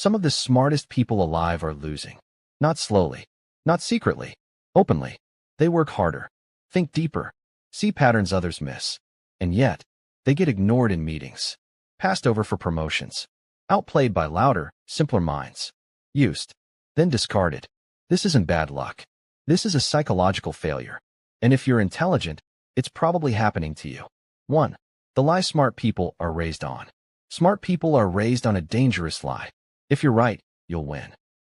Some of the smartest people alive are losing. Not slowly, not secretly, openly. They work harder, think deeper, see patterns others miss. And yet, they get ignored in meetings, passed over for promotions, outplayed by louder, simpler minds, used, then discarded. This isn't bad luck. This is a psychological failure. And if you're intelligent, it's probably happening to you. 1. The lie smart people are raised on. Smart people are raised on a dangerous lie. If you're right, you'll win.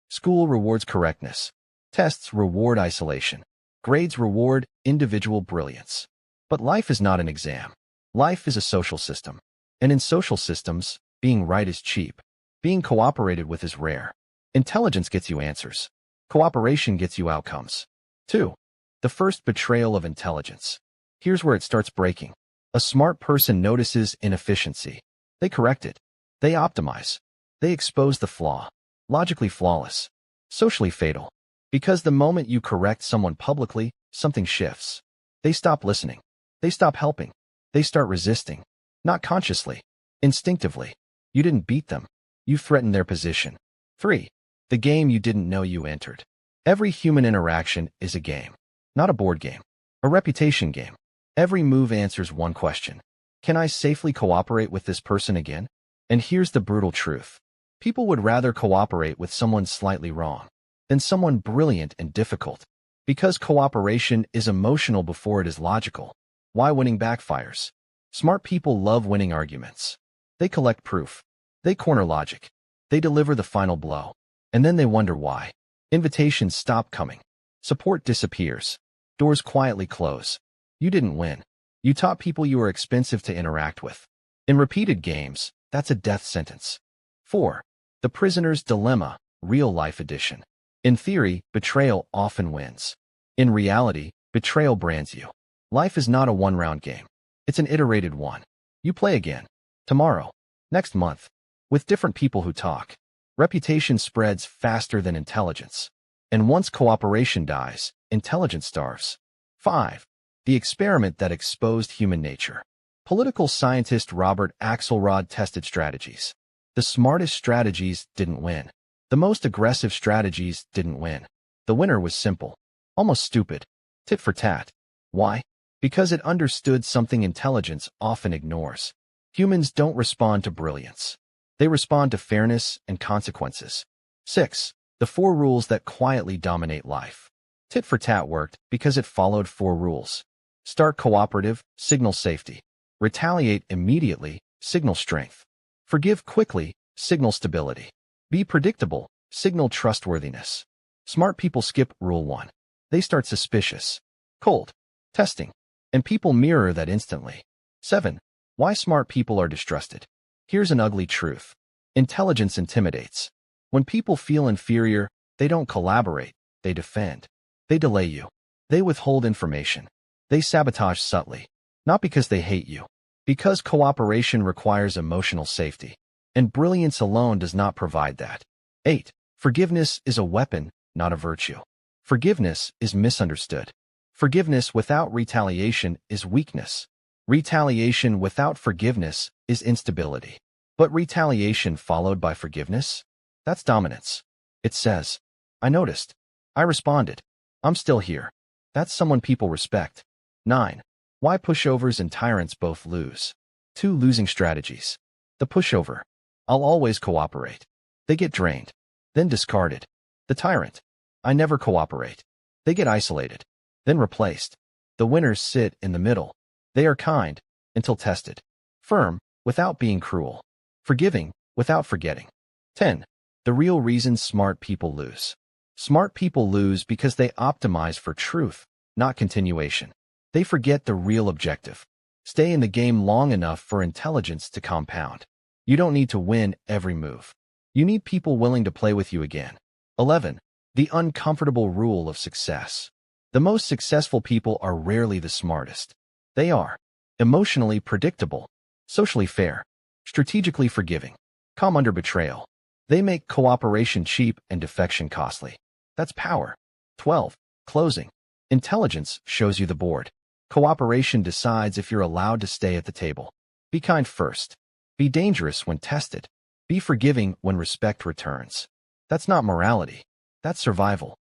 School rewards correctness. Tests reward isolation. Grades reward individual brilliance. But life is not an exam. Life is a social system. And in social systems, being right is cheap. Being cooperated with is rare. Intelligence gets you answers. Cooperation gets you outcomes. 2. The first betrayal of intelligence. Here's where it starts breaking. A smart person notices inefficiency. They correct it. They optimize. They expose the flaw. Logically flawless. Socially fatal. Because the moment you correct someone publicly, something shifts. They stop listening. They stop helping. They start resisting. Not consciously. Instinctively. You didn't beat them. You threatened their position. 3. The game you didn't know you entered. Every human interaction is a game. Not a board game. A reputation game. Every move answers one question. Can I safely cooperate with this person again? And here's the brutal truth. People would rather cooperate with someone slightly wrong than someone brilliant and difficult. Because cooperation is emotional before it is logical. Why winning backfires? Smart people love winning arguments. They collect proof. They corner logic. They deliver the final blow. And then they wonder why. Invitations stop coming. Support disappears. Doors quietly close. You didn't win. You taught people you were expensive to interact with. In repeated games, that's a death sentence. 4. The prisoner's dilemma, real-life edition. In theory, betrayal often wins. In reality, betrayal brands you. Life is not a one-round game. It's an iterated one. You play again. Tomorrow. Next month. With different people who talk. Reputation spreads faster than intelligence. And once cooperation dies, intelligence starves. 5. The experiment that exposed human nature. Political scientist Robert Axelrod tested strategies. The smartest strategies didn't win. The most aggressive strategies didn't win. The winner was simple. Almost stupid. Tit for tat. Why? Because it understood something intelligence often ignores. Humans don't respond to brilliance. They respond to fairness and consequences. 6. The 4 rules that quietly dominate life. Tit for tat worked because it followed 4 rules. Start cooperative, signal safety. Retaliate immediately, signal strength. Forgive quickly, signal stability. Be predictable, signal trustworthiness. Smart people skip rule 1. They start suspicious, cold, testing, and people mirror that instantly. 7. Why smart people are distrusted. Here's an ugly truth. Intelligence intimidates. When people feel inferior, they don't collaborate, they defend. They delay you. They withhold information. They sabotage subtly. Not because they hate you. Because cooperation requires emotional safety. And brilliance alone does not provide that. 8. Forgiveness is a weapon, not a virtue. Forgiveness is misunderstood. Forgiveness without retaliation is weakness. Retaliation without forgiveness is instability. But retaliation followed by forgiveness? That's dominance. It says, I noticed. I responded. I'm still here. That's someone people respect. 9. Why pushovers and tyrants both lose. 2 losing strategies. The pushover. I'll always cooperate. They get drained. Then discarded. The tyrant. I never cooperate. They get isolated. Then replaced. The winners sit in the middle. They are kind, until tested. Firm, without being cruel. Forgiving, without forgetting. 10. The real reason smart people lose. Smart people lose because they optimize for truth, not continuation. They forget the real objective. Stay in the game long enough for intelligence to compound. You don't need to win every move. You need people willing to play with you again. 11. The uncomfortable rule of success. The most successful people are rarely the smartest. They are emotionally predictable, socially fair, strategically forgiving, calm under betrayal. They make cooperation cheap and defection costly. That's power. 12. Closing. Intelligence shows you the board. Cooperation decides if you're allowed to stay at the table. Be kind first. Be dangerous when tested. Be forgiving when respect returns. That's not morality. That's survival.